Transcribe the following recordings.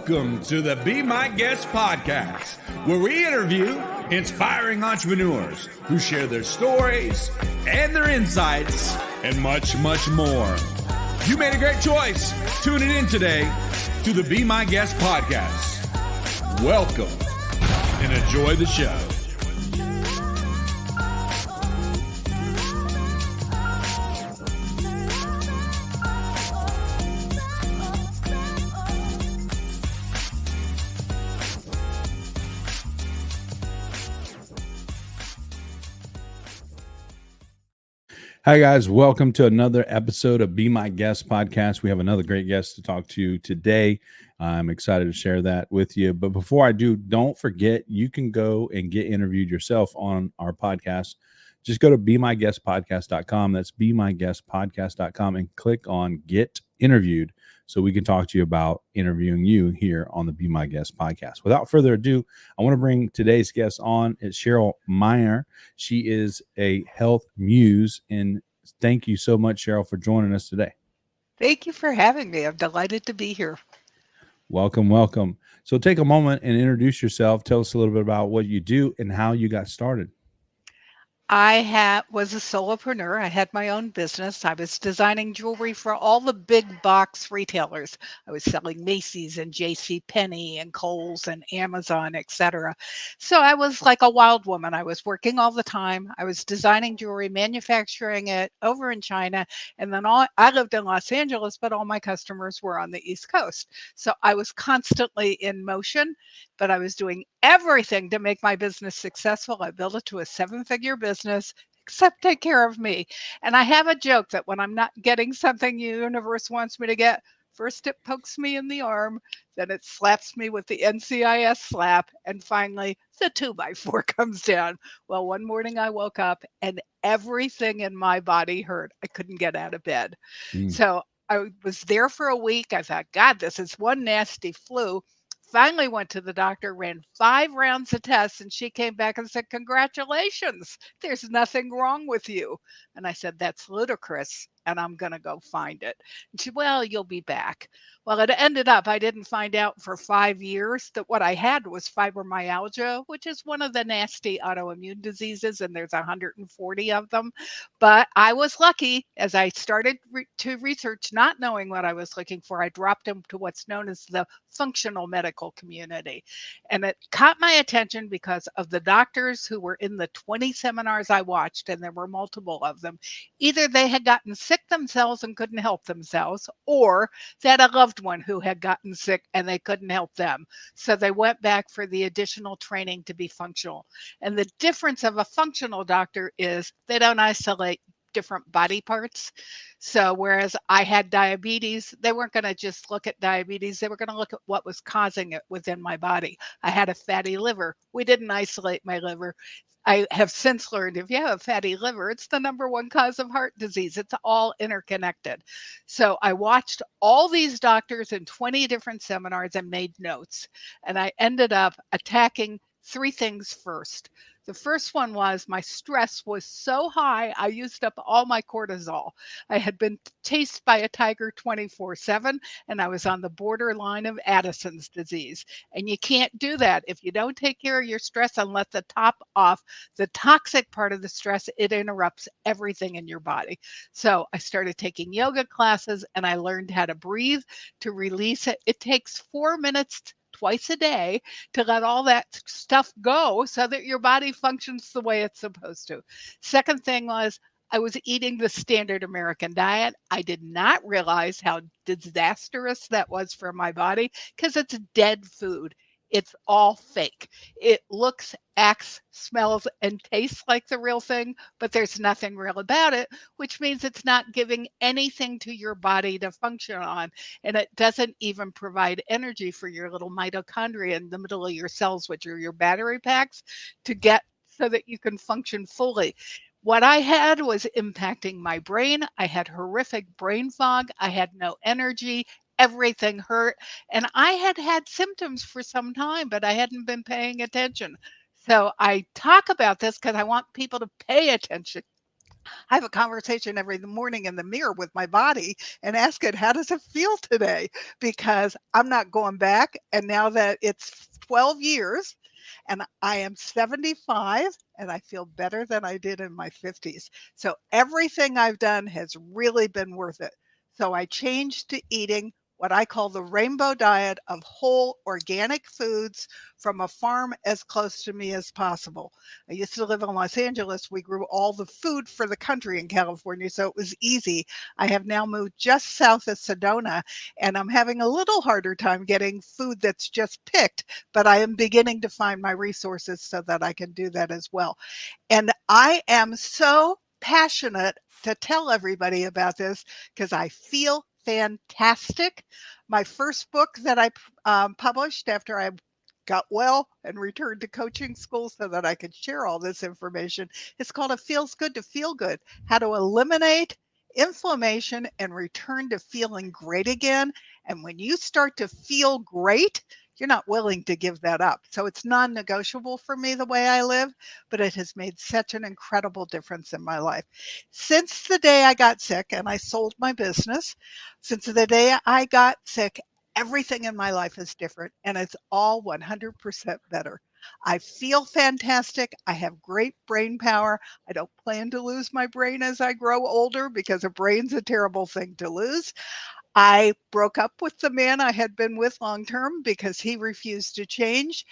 Welcome to the Be My Guest podcast, where we interview inspiring entrepreneurs who share their stories and their insights and much, much more. You made a great choice tuning in today to the Be My Guest podcast. Welcome and enjoy the show. Hi, guys. Welcome to another episode of Be My Guest podcast. We have another great guest to talk to today. I'm excited to share that with you. But before I do, don't forget, you can go and get interviewed yourself on our podcast. Just go to BeMyGuestPodcast.com. That's BeMyGuestPodcast.com and click on Get Interviewed so we can talk to you about interviewing you here on the Be My Guest podcast. Without further ado, I want to bring today's guest on. It's Cheryl Meyer. She is a Health Muse, and thank you so much, Cheryl, for joining us today. Thank you for having me. I'm delighted to be here. Welcome, welcome. So take a moment and introduce yourself. Tell us a little bit about what you do and how you got started. I was a solopreneur. I had my own business. I was designing jewelry for all the big box retailers. I was selling Macy's and J.C. Penney and Kohl's and Amazon, etc. So I was like a wild woman. I was working all the time. I was designing jewelry, manufacturing it over in China. And then I lived in Los Angeles, but all my customers were on the East Coast. So I was constantly in motion, but I was doing everything to make my business successful. I built it to a 7-figure business, except take care of me. And I have a joke that when I'm not getting something the universe wants me to get, first it pokes me in the arm, then it slaps me with the NCIS slap, and finally the 2x4 comes down. Well, one morning I woke up and everything in my body hurt. I couldn't get out of bed. So I was there for a week. I thought, God, this is one nasty flu. Finally went to the doctor, ran 5 rounds of tests, and she came back and said, congratulations, there's nothing wrong with you. And I said, that's ludicrous, and I'm going to go find it. And she, well, you'll be back. Well, it ended up, I didn't find out for 5 years that what I had was fibromyalgia, which is one of the nasty autoimmune diseases, and there's 140 of them. But I was lucky. As I started to research, not knowing what I was looking for, I dropped into what's known as the functional medical community. And it caught my attention because of the doctors who were in the 20 seminars I watched, and there were multiple of them. Either they had gotten sick themselves and couldn't help themselves, or they had a loved one who had gotten sick and they couldn't help them. So they went back for the additional training to be functional. And the difference of a functional doctor is they don't isolate different body parts. So whereas I had diabetes, they weren't going to just look at diabetes. They were going to look at what was causing it within my body. I had a fatty liver. We didn't isolate my liver. I have since learned if you have a fatty liver, it's the number one cause of heart disease. It's all interconnected. So I watched all these doctors in 20 different seminars and made notes. And I ended up attacking 3 things first. The first one was my stress was so high, I used up all my cortisol. I had been chased by a tiger 24/7, and I was on the borderline of Addison's disease. And you can't do that if you don't take care of your stress and let the top off. The toxic part of the stress, it interrupts everything in your body. So I started taking yoga classes, and I learned how to breathe to release it. It takes 4 minutes twice a day to let all that stuff go so that your body functions the way it's supposed to. Second thing was I was eating the standard American diet. I did not realize how disastrous that was for my body because it's dead food. It's all fake. It looks, acts, smells, and tastes like the real thing, but there's nothing real about it, which means it's not giving anything to your body to function on. And it doesn't even provide energy for your little mitochondria in the middle of your cells, which are your battery packs, to get so that you can function fully. What I had was impacting my brain. I had horrific brain fog. I had no energy. Everything hurt. And I had had symptoms for some time, but I hadn't been paying attention. So I talk about this because I want people to pay attention I have a conversation every morning in the mirror with my body and ask it, how does it feel today? Because I'm not going back. And now that it's 12 years and I am 75 and I feel better than I did in my 50s. So everything I've done has really been worth it. So I changed to eating what I call the rainbow diet of whole organic foods from a farm as close to me as possible. I used to live in Los Angeles. We grew all the food for the country in California, so it was easy. I have now moved just south of Sedona, and I'm having a little harder time getting food that's just picked, but I am beginning to find my resources so that I can do that as well. And I am so passionate to tell everybody about this because I feel fantastic. My first book that I published after I got well and returned to coaching school so that I could share all this information. It's called It Feels Good to Feel Good: How to Eliminate Inflammation and Return to Feeling Great Again. And when you start to feel great, you're not willing to give that up. So it's non negotiable for me the way I live, but it has made such an incredible difference in my life. Since the day I got sick and I sold my business, since the day I got sick, everything in my life is different and it's all 100% better. I feel fantastic. I have great brain power. I don't plan to lose my brain as I grow older because a brain's a terrible thing to lose. I broke up with the man I had been with long term because he refused to change,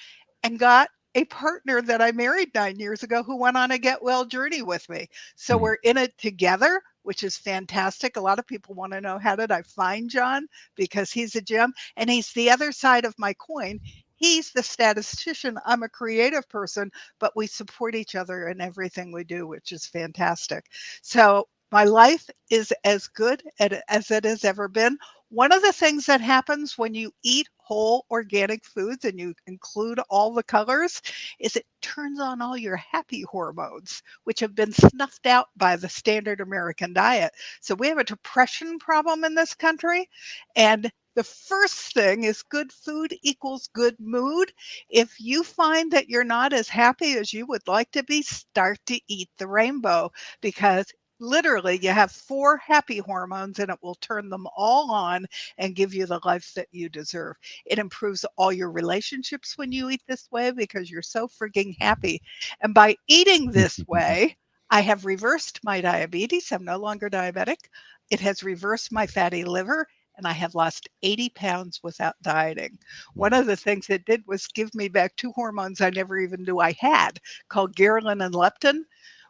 and got a partner that I married 9 years ago who went on a get well journey with me. So Mhm. we're in it together, which is fantastic. A lot of people want to know, how did I find John? Because he's a gem and he's the other side of my coin. He's the statistician. I'm a creative person, but we support each other in everything we do, which is fantastic. So my life is as good as it has ever been. One of the things that happens when you eat whole organic foods and you include all the colors is it turns on all your happy hormones, which have been snuffed out by the standard American diet. So we have a depression problem in this country. And the first thing is good food equals good mood. If you find that you're not as happy as you would like to be, start to eat the rainbow, because literally you have 4 happy hormones and it will turn them all on and give you the life that you deserve. It improves all your relationships when you eat this way because you're so freaking happy. And by eating this way, I have reversed my diabetes. I'm no longer diabetic. It has reversed my fatty liver, and I have lost 80 pounds without dieting. One Wow. of the things it did was give me back 2 hormones I never even knew I had, called ghrelin and leptin,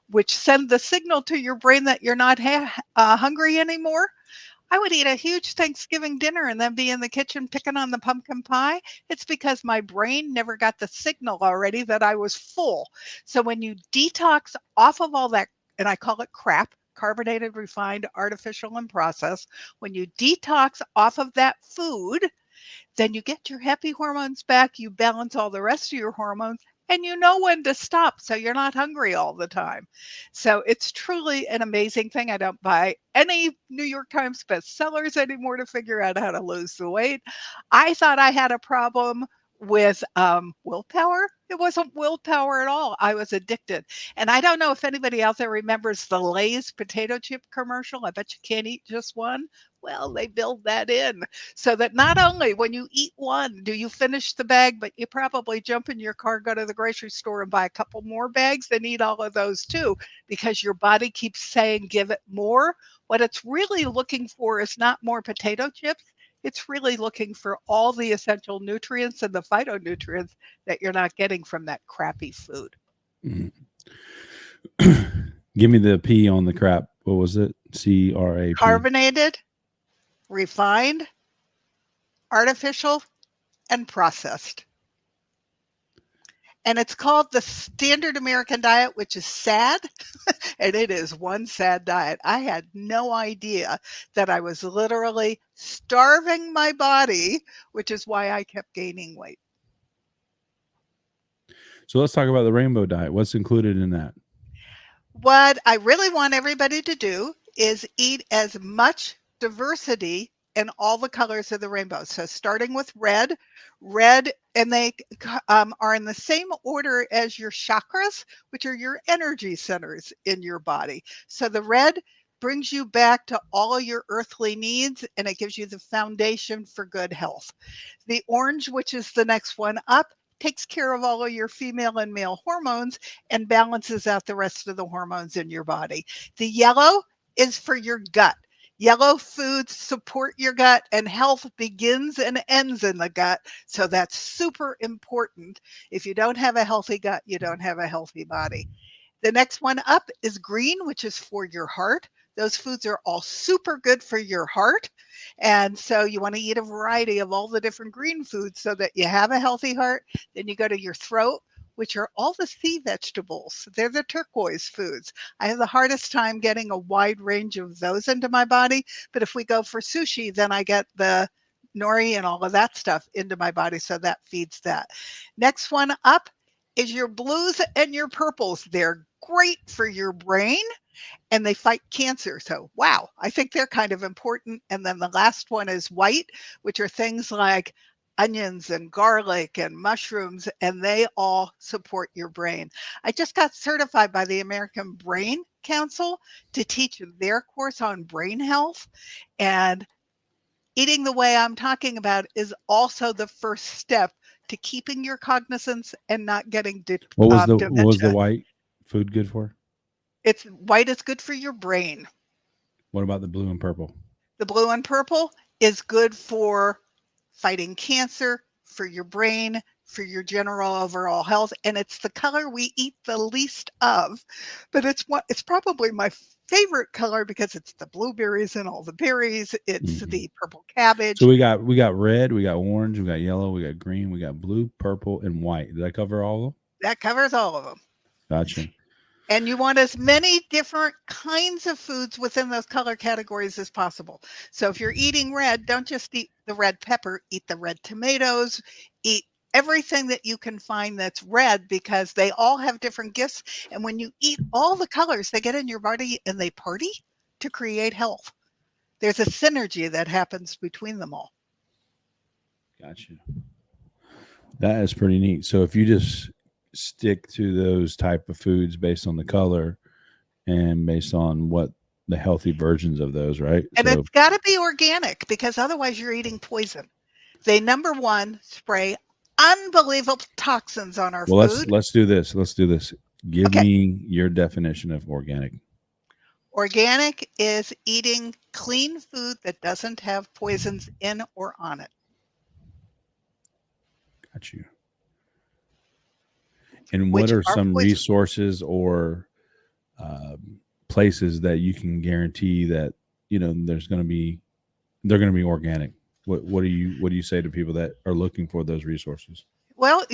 which send the signal to your brain that you're not hungry anymore. I would eat a huge Thanksgiving dinner and then be in the kitchen picking on the pumpkin pie. It's because my brain never got the signal already that I was full. So when you detox off of all that, and I call it crap, carbonated, refined, artificial, and processed, when you detox off of that food, then you get your happy hormones back, you balance all the rest of your hormones, and you know when to stop so you're not hungry all the time. So it's truly an amazing thing. I don't buy any New York Times bestsellers anymore to figure out how to lose the weight. I thought I had a problem with willpower. It wasn't willpower at all. I was addicted. And I don't know if anybody out there remembers the Lay's potato chip commercial. I bet you can't eat just one. Well, they build that in so that not only when you eat one do you finish the bag, but you probably jump in your car, go to the grocery store and buy a couple more bags and eat all of those too, because your body keeps saying, give it more. What it's really looking for is not more potato chips. It's really looking for all the essential nutrients and the phytonutrients that you're not getting from that crappy food. Mhm. Give me the P on the crap. What was it? CRAP. Carbonated, refined, artificial, and processed. And it's called the standard American diet, which is sad. And it is one sad diet. I had no idea that I was literally starving my body, which is why I kept gaining weight. So let's talk about the rainbow diet. What's included in that? What I really want everybody to do is eat as much diversity and all the colors of the rainbow. So starting with red, and they are in the same order as your chakras, which are your energy centers in your body. So the red brings you back to all of your earthly needs, and it gives you the foundation for good health. The orange, which is the next one up, takes care of all of your female and male hormones and balances out the rest of the hormones in your body. The yellow is for your gut. Yellow foods support your gut, and health begins and ends in the gut. So that's super important. If you don't have a healthy gut, you don't have a healthy body. The next one up is green, which is for your heart. Those foods are all super good for your heart. And so you want to eat a variety of all the different green foods so that you have a healthy heart. Then you go to your throat, which are all the sea vegetables. They're the turquoise foods. I have the hardest time getting a wide range of those into my body. But if we go for sushi, then I get the nori and all of that stuff into my body. So that feeds that. Next one up is your blues and your purples. They're great for your brain and they fight cancer. So, wow, I think they're kind of important. And then the last one is white, which are things like onions and garlic and mushrooms, and they all support your brain. I just got certified by the American Brain Council to teach their course on brain health. And eating the way I'm talking about is also the first step to keeping your cognizance and not getting What was the dementia. white food good for? It's white is good for your brain. What about the blue and purple? The blue and purple is good for fighting cancer, for your brain, for your general overall health, and it's the color we eat the least of. But it's probably my favorite color because it's the blueberries and all the berries. It's Mhm. the purple So cabbage. we got red, we got orange, we got yellow, we got green, we got blue, purple, and white. Did I cover all of them? That covers all of them. Gotcha. And you want as many different kinds of foods within those color categories as possible. So if you're eating red, don't just eat the red pepper, eat the red tomatoes, eat everything that you can find that's red because they all have different gifts. And when you eat all the colors, they get in your body and they party to create health. There's a synergy that happens between them all. Gotcha. That is pretty neat. So if you just stick to those type of foods based on the color and based on what the healthy versions of those, right? And So it's got to be organic because otherwise you're eating poison. They number one spray unbelievable toxins on our well, let's food. let's do this. Let's do this. Give Okay. me your definition of organic. Organic is eating clean food that doesn't have poisons in or on it, Got you. And what which are are some poison. resources or places that you can guarantee that there's going to be they're going to be organic? What do you say to people that are looking for those resources? Well,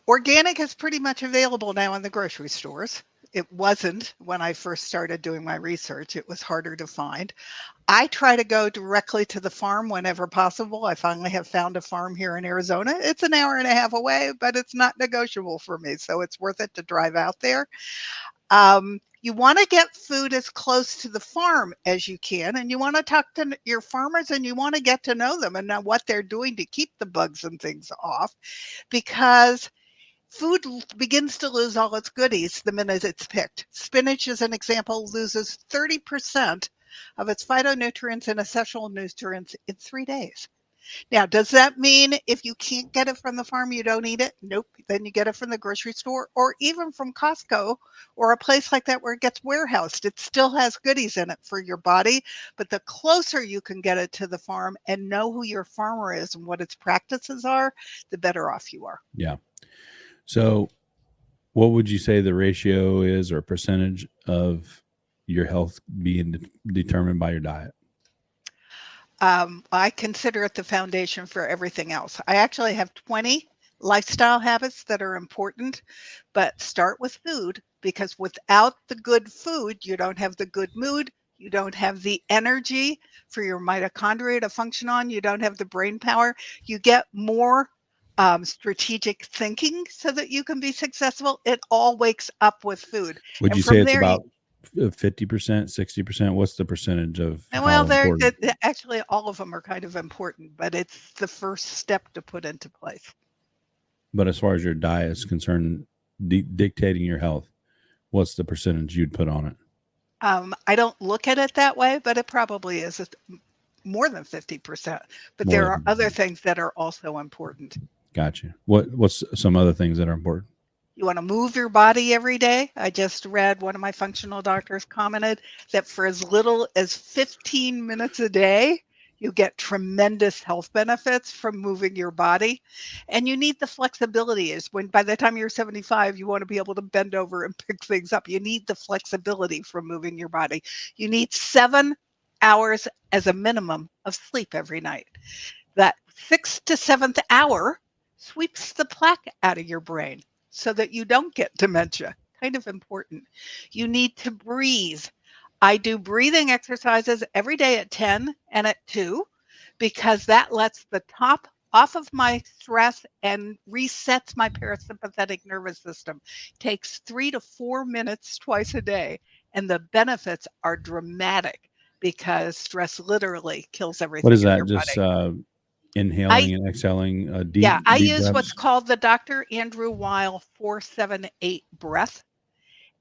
organic is pretty much available now in the grocery stores. It wasn't when I first started doing my research. It was harder to find. I try to go directly to the farm whenever possible. I finally have found a farm here in Arizona. It's an hour and a half away, but it's not negotiable for me, so it's worth it to drive out there. You want to get food as close to the farm as you can, and you want to talk to your farmers and you want to get to know them and know what they're doing to keep the bugs and things off because food begins to lose all its goodies the minute it's picked. Spinach, as an example, loses 30% of its phytonutrients and essential nutrients in 3 days. Now, does that mean if you can't get it from the farm, you don't eat it? Nope. Then you get it from the grocery store or even from Costco or a place like that where it gets warehoused. It still has goodies in it for your body, but the closer you can get it to the farm and know who your farmer is and what its practices are, the better off you are. Yeah. So what would you say the ratio is or percentage of your health being determined by your diet? I consider it the foundation for everything else. I actually have 20 lifestyle habits that are important, but start with food because without the good food, you don't have the good mood. You don't have the energy for your mitochondria to function on. You don't have the brain power. You get more strategic thinking so that you can be successful. It all wakes up with food. Would And you say from it's there, you about 50%, 60%? What's the percentage of And how well, important? actually all of them are kind of important, but it's the first step to put into place. But as far as your diet is concerned, dictating your health, what's the percentage you'd put on it? I don't look at it that way, but it probably is more than 50%. But More there are than other things that are also important. gotcha. What's some other things that are important? You want to move your body every day. I just read one of my functional doctors commented that for as little as 15 minutes a day, you get tremendous health benefits from moving your body. And you need the flexibility is when by the time you're 75, you want to be able to bend over and pick things up. You need the flexibility from moving your body. You need 7 hours as a minimum of sleep every night. That sixth to seventh hour sweeps the plaque out of your brain so that you don't get dementia. Kind of important. You need to breathe. I do breathing exercises every day at 10 and at 2 because that lets the top off of my stress and resets my parasympathetic nervous system. Takes 3 to 4 minutes twice a day, and the benefits are dramatic because stress literally kills What everything is in that? your Just body. I inhaling and exhaling Yeah, I deep use what's breaths? called the Dr. Andrew Weil 478 breath,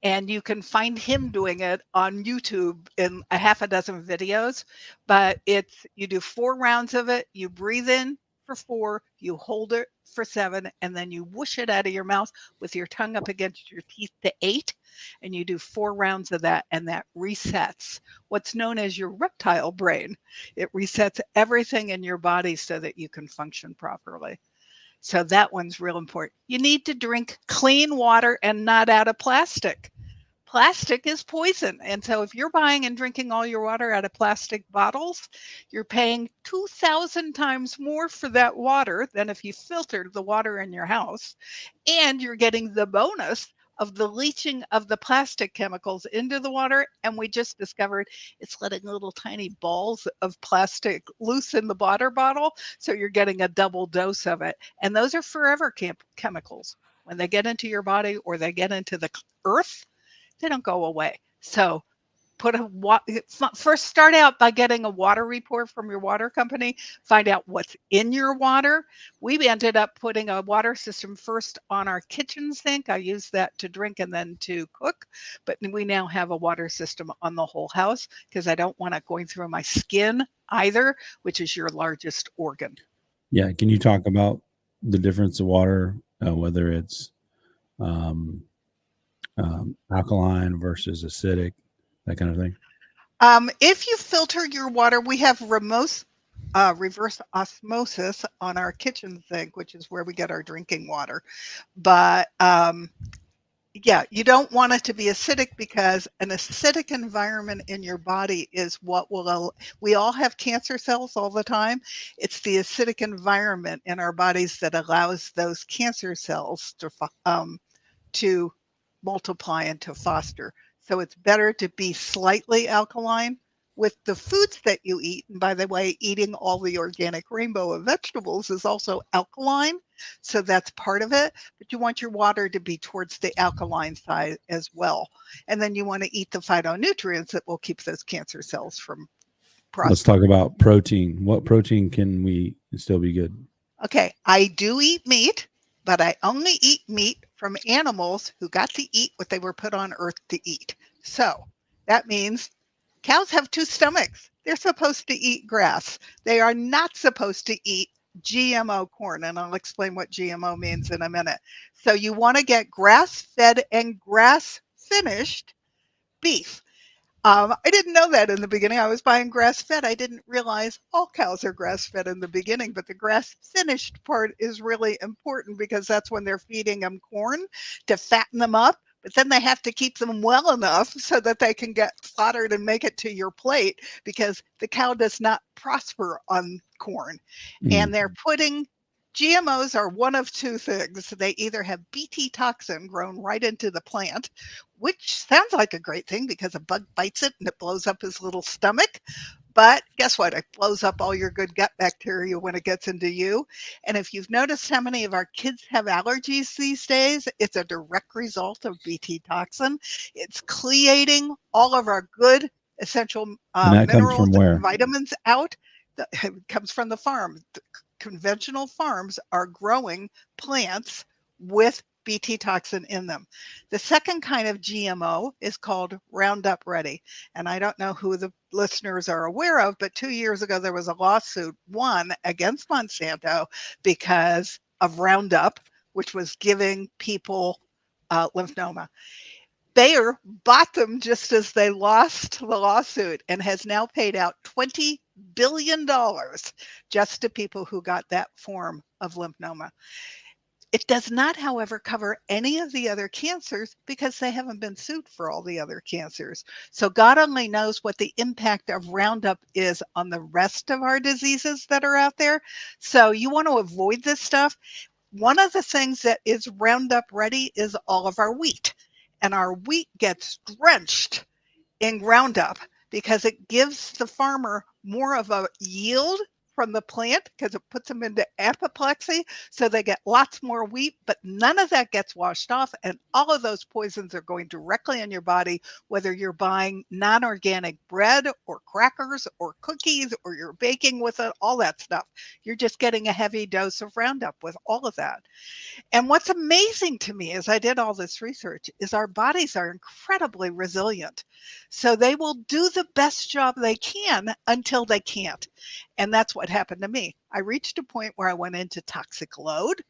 and you can find him doing it on YouTube in a half a dozen videos. But it's you do 4 rounds of it, you breathe in for 4, you hold it for 7, and then you whoosh it out of your mouth with your tongue up against your teeth to 8, and you do 4 rounds of that, and that resets what's known as your reptile brain. It resets everything in your body so that you can function properly. So that one's real important. You need to drink clean water and not out of plastic. Plastic is poison. And so if you're buying and drinking all your water out of plastic bottles, you're paying 2,000 times more for that water than if you filtered the water in your house. And you're getting the bonus of the leaching of the plastic chemicals into the water. And we just discovered it's letting little tiny balls of plastic loose in the water bottle. So you're getting a double dose of it. And those are forever chemicals. When they get into your body or they get into the earth, they don't go away. So first start out by getting a water report from your water company, find out what's in your water. We ended up putting a water system first on our kitchen sink. I use that to drink and then to cook, but we now have a water system on the whole house because I don't want it going through my skin either, which is your largest organ. Yeah. Can you talk about the difference of water, whether it's um, alkaline versus acidic, that kind of thing? If you filter your water, we have reverse osmosis on our kitchen sink, which is where we get our drinking water. But yeah, you don't want it to be acidic because an acidic environment in your body is what we all have cancer cells all the time. It's the acidic environment in our bodies that allows those cancer cells to multiply and to foster. So it's better to be slightly alkaline with the foods that you eat. And by the way, eating all the organic rainbow of vegetables is also alkaline. So that's part of it. But you want your water to be towards the alkaline side as well. And then you want to eat the phytonutrients that will keep those cancer cells from Let's prospering. talk about protein. What protein can we still be good? Okay, I do eat meat, but I only eat meat from animals who got to eat what they were put on earth to eat. So that means cows have 2 stomachs. They're supposed to eat grass. They are not supposed to eat GMO corn, and I'll explain what GMO means in a minute. So you want to get grass fed and grass finished beef. I didn't know that in the beginning. I was buying grass fed. I didn't realize all cows are grass fed in the beginning, but the grass finished part is really important because that's when they're feeding them corn to fatten them up. But then they have to keep them well enough so that they can get slaughtered and make it to your plate because the cow does not prosper on corn. Mm. And they're putting GMOs are one of 2 things. They either have BT toxin grown right into the plant, which sounds like a great thing because a bug bites it and it blows up his little stomach. But guess what? It blows up all your good gut bacteria when it gets into you. And if you've noticed how many of our kids have allergies these days, it's a direct result of Bt toxin. It's cleating all of our good essential And that comes minerals from and where? vitamins out. It comes from the farm. Conventional farms are growing plants with Bt toxin in them. The second kind of GMO is called Roundup Ready. And I don't know who the listeners are aware of, but 2 years ago there was a lawsuit won against Monsanto because of Roundup, which was giving people lymphoma. Bayer bought them just as they lost the lawsuit and has now paid out $20 billion just to people who got that form of lymphoma. It does not, however, cover any of the other cancers because they haven't been sued for all the other cancers. So God only knows what the impact of Roundup is on the rest of our diseases that are out there. So you want to avoid this stuff. One of the things that is Roundup ready is all of our wheat. And our wheat gets drenched in Roundup because it gives the farmer more of a yield from the plant because it puts them into apoplexy. So they get lots more wheat, but none of that gets washed off. And all of those poisons are going directly in your body, whether you're buying non organic bread or crackers or cookies or you're baking with it, all that stuff. You're just getting a heavy dose of Roundup with all of that. And what's amazing to me as I did all this research is our bodies are incredibly resilient. So they will do the best job they can until they can't. And that's what happened to me. I reached a point where I went into toxic load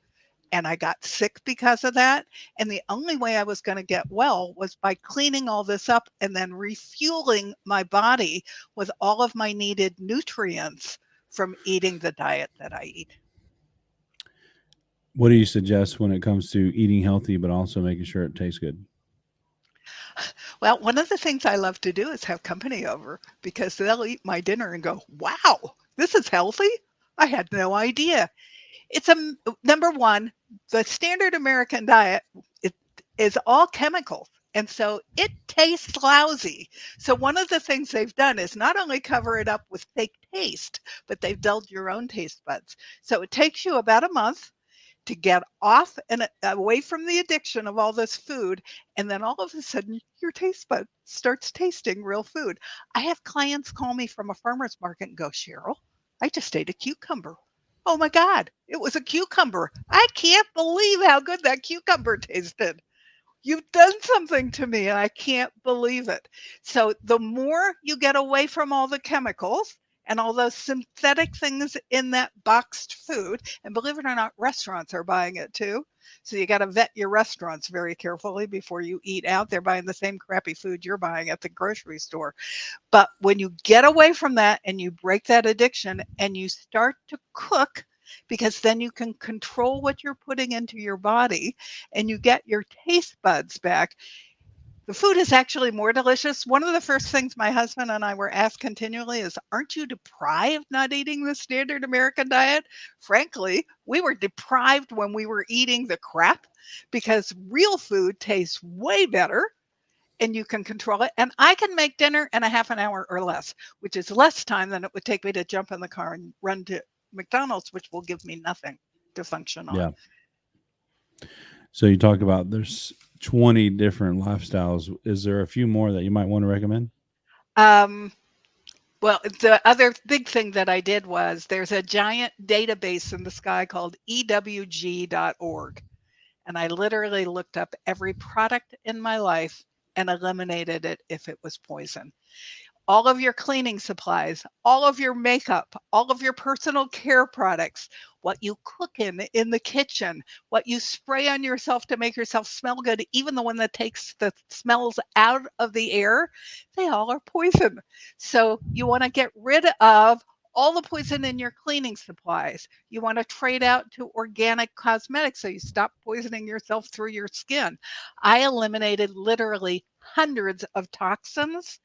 and I got sick because of that. And the only way I was going to get well was by cleaning all this up and then refueling my body with all of my needed nutrients from eating the diet that I eat. What do you suggest when it comes to eating healthy, but also making sure it tastes good? Well, one of the things I love to do is have company over because they'll eat my dinner and go, wow, this is healthy. I had no idea. It's a number one, the standard American diet it is all chemicals. And so it tastes lousy. So one of the things they've done is not only cover it up with fake taste, but they've dulled your own taste buds. So it takes you about a month to get off and away from the addiction of all this food. And then all of a sudden, your taste bud starts tasting real food. I have clients call me from a farmer's market and go, Cheryl, I just ate a cucumber. Oh my God, it was a cucumber. I can't believe how good that cucumber tasted. You've done something to me and I can't believe it. So the more you get away from all the chemicals and all those synthetic things in that boxed food, and believe it or not, restaurants are buying it too. So you got to vet your restaurants very carefully before you eat out. They're buying the same crappy food you're buying at the grocery store. But when you get away from that and you break that addiction and you start to cook, because then you can control what you're putting into your body and you get your taste buds back. The food is actually more delicious. One of the first things my husband and I were asked continually is, aren't you deprived not eating the standard American diet? Frankly, we were deprived when we were eating the crap because real food tastes way better and you can control it. And I can make dinner in a half an hour or less, which is less time than it would take me to jump in the car and run to McDonald's, which will give me nothing to function on. Yeah. So you talk about there's 20 different lifestyles. Is there a few more that you might want to recommend? Um, well, the other big thing that I did was there's a giant database in the sky called EWG.org. And I literally looked up every product in my life and eliminated it if it was poison. All of your cleaning supplies, all of your makeup, all of your personal care products, what you cook in the kitchen, what you spray on yourself to make yourself smell good, even the one that takes the smells out of the air, they all are poison. So you want to get rid of all the poison in your cleaning supplies. You want to trade out to organic cosmetics so you stop poisoning yourself through your skin. I eliminated literally hundreds of toxins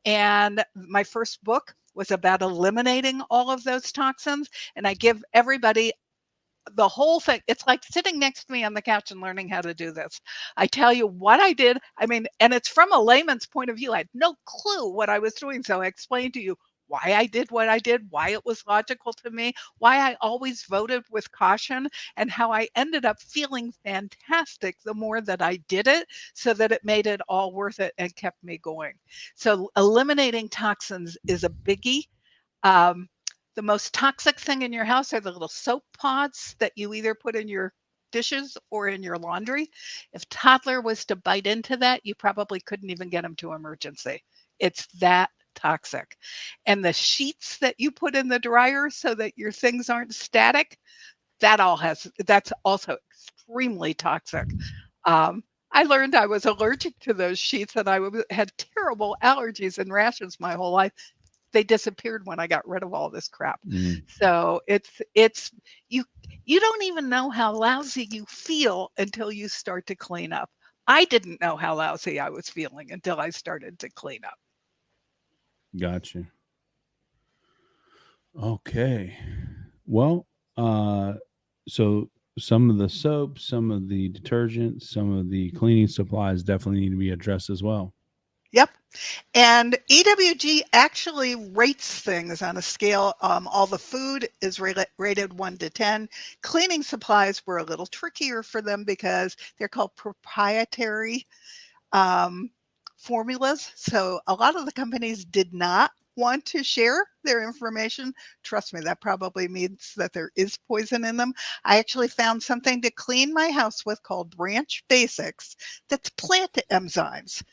and my first book was about eliminating all of those toxins. And I give everybody the whole thing. It's like sitting next to me on the couch and learning how to do this. I tell you what I did. I mean, and it's from a layman's point of view. I had no clue what I was doing. So I explained to you why I did what I did, why it was logical to me, why I always voted with caution, and how I ended up feeling fantastic the more that I did it, so that it made it all worth it and kept me going. So eliminating toxins is a biggie. Um, the most toxic thing in your house are the little soap pods that you either put in your dishes or in your laundry. If toddler was to bite into that, you probably couldn't even get them to emergency. It's that toxic. And the sheets that you put in the dryer so that your things aren't static, that's also extremely toxic. I learned I was allergic to those sheets and had terrible allergies and rashes my whole life. They disappeared when I got rid of all this crap. Mm, So it's you you don't even know how lousy you feel until you start to clean up. I didn't know how lousy I was feeling until I started to clean up. gotcha. Okay. Well, uh, so some of the soap, some of the detergent, some of the cleaning supplies definitely need to be addressed as well. Yep. And EWG actually rates things on a scale. All the food is rated 1 to 10. Cleaning supplies were a little trickier for them because they're called proprietary um, formulas. So a lot of the companies did not want to share their information. Trust me, that probably means that there is poison in them. I actually found something to clean my house with called Branch Basics that's plant enzymes.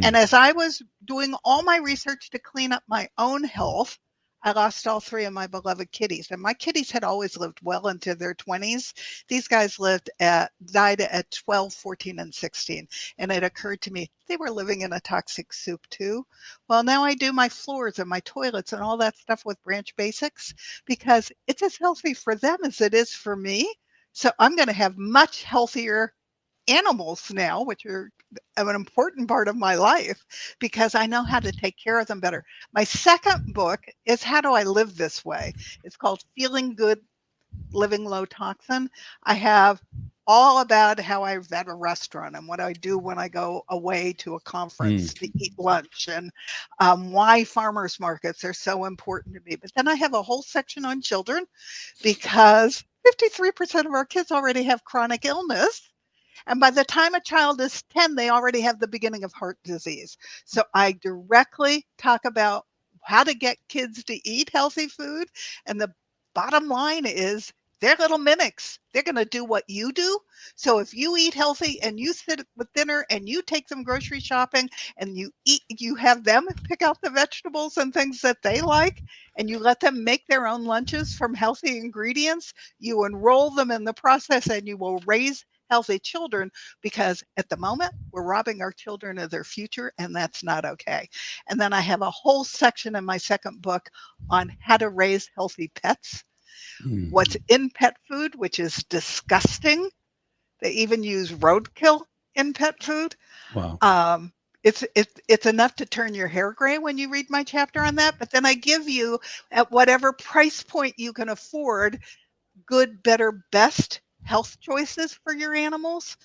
And Mm, as I was doing all my research to clean up my own health, I lost all three of my beloved kitties. And my kitties had always lived well into their 20s. These guys died at 12, 14, and 16. And it occurred to me they were living in a toxic soup too. Well, now I do my floors and my toilets and all that stuff with Branch Basics because it's as healthy for them as it is for me. So I'm going to have much healthier animals now, which are an important part of my life because I know how to take care of them better. My second book is How Do I Live This Way? It's called Feeling Good, Living Low Toxin. I have all about how I vet a restaurant and what I do when I go away to a conference mm. to eat lunch and why farmers markets are so important to me. But then I have a whole section on children because 53% of our kids already have chronic illness, and by the time a child is 10, they already have the beginning of heart disease. So I directly talk about how to get kids to eat healthy food. And the bottom line is they're little mimics. They're going to do what you do. So if you eat healthy and you sit with dinner and you take them grocery shopping and you have them pick out the vegetables and things that they like, and you let them make their own lunches from healthy ingredients, you enroll them in the process and you will raise healthy children, because at the moment we're robbing our children of their future and that's not okay. And then I have a whole section in my second book on how to raise healthy pets, what's Mm. in pet food, which is disgusting. They even use roadkill in pet food. Wow. um, it's enough to turn your hair gray when you read my chapter on that. But then I give you, at whatever price point you can afford, good, better, best health choices for your animals,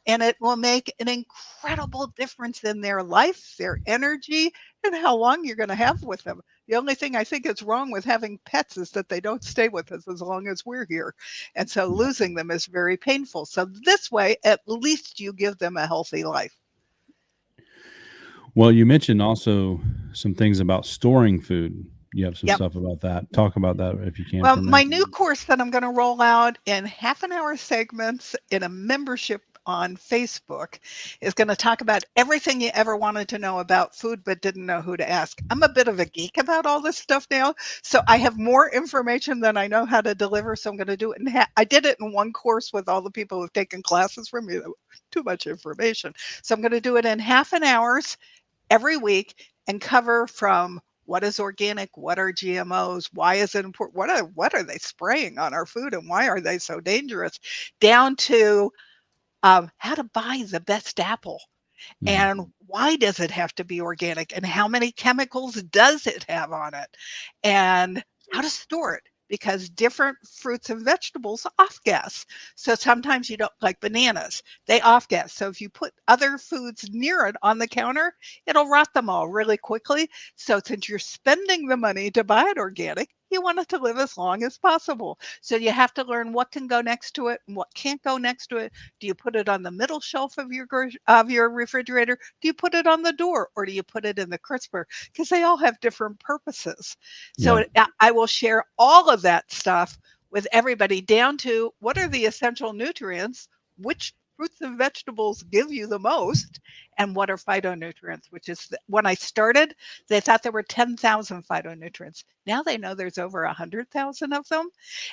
and it will make an incredible difference in their life, their energy, and how long you're going to have with them. The only thing I think is wrong with having pets is that they don't stay with us as long as we're here. And so Yeah. losing them is very painful. So this way, at least you give them a healthy life. Well, you mentioned also some things about storing food. You have some Yep. stuff about that. Talk about that if you can Well, for a my minute. new course that I'm going to roll out in half an hour segments in a membership on Facebook is going to talk about everything you ever wanted to know about food but didn't know who to ask. I'm a bit of a geek about all this stuff now, so I have more information than I know how to deliver. So I'm going to do it I did it in one course with all the people who've taken classes from me. Too much information. So I'm going to do it in half an hours every week and cover from what is organic, what are GMOs, why is it important, what are they spraying on our food and why are they so dangerous, down to how to buy the best apple Mm. and why does it have to be organic and how many chemicals does it have on it and how to store it. because different fruits and vegetables off gas. So sometimes you don't like bananas, they off gas. So if you put other foods near it on the counter, it'll rot them all really quickly. So since you're spending the money to buy it organic, you want it to live as long as possible. So you have to learn what can go next to it and what can't go next to it. Do you put it on the middle shelf of your refrigerator? Do you put it on the door, or do you put it in the crisper? Because they all have different purposes. Yeah. So I will share all of that stuff with everybody, down to what are the essential nutrients, which fruits and vegetables give you the most, and what are phytonutrients, which is when I started, they thought there were 10,000 phytonutrients. Now they know there's over 100,000 of them.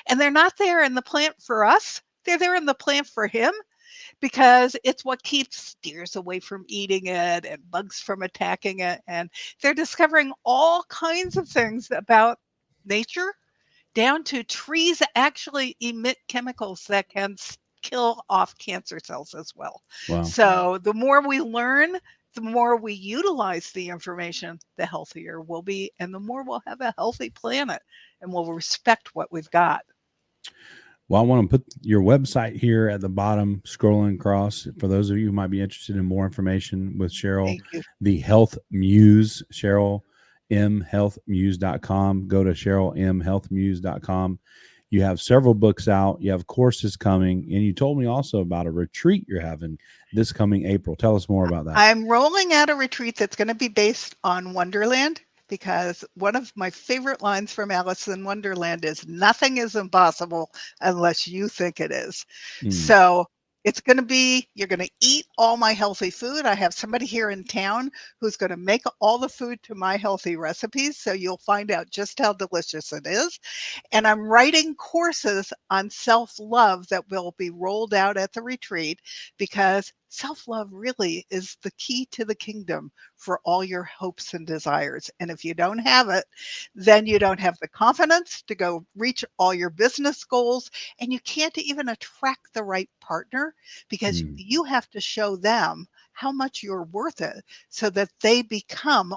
And they're not there in the plant for us. They're there in the plant for him, because it's what keeps deers away from eating it and bugs from attacking it. And they're discovering all kinds of things about nature, down to trees actually emit chemicals that can kill off cancer cells as well. Wow. So the more we learn, the more we utilize the information, the healthier we'll be, and the more we'll have a healthy planet, and we'll respect what we've got. Well, I want to put your website here at the bottom, scrolling across, for those of you who might be interested in more information with Cheryl. The Health Muse, CherylMHealthMuse.com. Go to CherylMHealthMuse.com. You have several books out. You have courses coming. And you told me also about a retreat you're having this coming April. Tell us more about that. I'm rolling out a retreat that's going to be based on Wonderland, because one of my favorite lines from Alice in Wonderland is, nothing is impossible unless you think it is. So it's going to be, you're going to eat all my healthy food. I have somebody here in town who's going to make all the food to my healthy recipes. So you'll find out just how delicious it is. And I'm writing courses on self-love that will be rolled out at the retreat, because self-love really is the key to the kingdom for all your hopes and desires. And if you don't have it, then you don't have the confidence to go reach all your business goals, and you can't even attract the right partner, because you have to show them how much you're worth it so that they become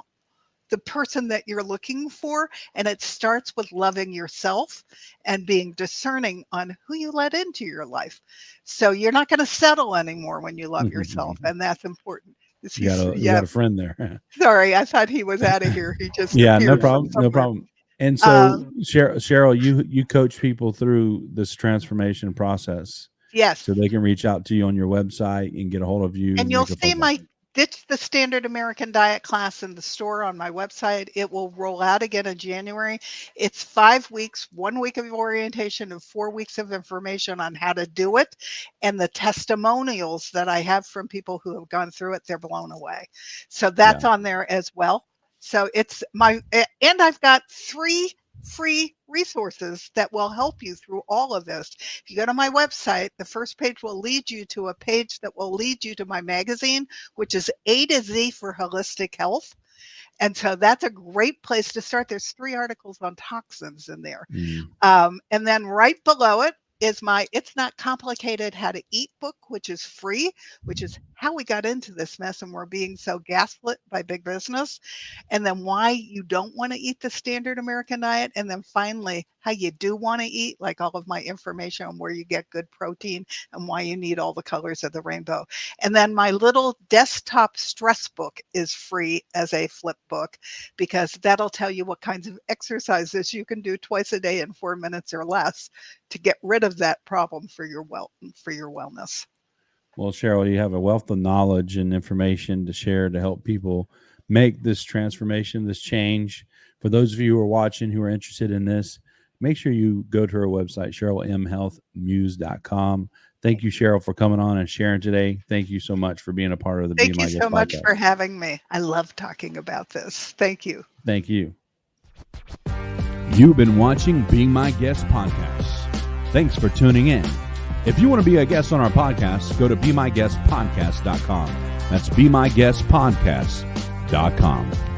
the person that you're looking for. And it starts with loving yourself and being discerning on who you let into your life. So you're not going to settle anymore when you love yourself. And that's important. You got a friend there. Sorry, I thought he was out of here. He just no problem. No problem. And so Cheryl, you coach people through this transformation process. Yes. So they can reach out to you on your website and get a hold of you. And you'll see my Ditch the Standard American Diet class in the store on my website. It will roll out again in January. It's 5 weeks, 1 week of orientation and 4 weeks of information on how to do it. And the testimonials that I have from people who have gone through it, they're blown away. So that's on there as well. So it's and I've got 3 free resources that will help you through all of this. If you go to my website, the first page will lead you to a page that will lead you to my magazine, which is A to Z for Holistic Health. And so that's a great place to start. There's 3 articles on toxins in there. And then right below it is my It's Not Complicated How to Eat book, which is free, which is how we got into this mess and we're being so gaslit by big business. And then why you don't want to eat the standard American diet. And then finally, how you do want to eat, like all of my information on where you get good protein and why you need all the colors of the rainbow. And then my little desktop stress book is free as a flip book, because that'll tell you what kinds of exercises you can do twice a day in 4 minutes or less to get rid of that problem for your wellness. Well, Cheryl, you have a wealth of knowledge and information to share to help people make this transformation, this change. For those of you who are watching who are interested in this, make sure you go to her website, CherylMHealthMuse.com. Thank you, Cheryl, for coming on and sharing today. Thank you so much for being a part of the Be My Guest podcast. Thank you so much for having me. I love talking about this. Thank you. Thank you. You've been watching Be My Guest podcast. Thanks for tuning in. If you want to be a guest on our podcast, go to BeMyGuestPodcast.com. That's BeMyGuestPodcast.com.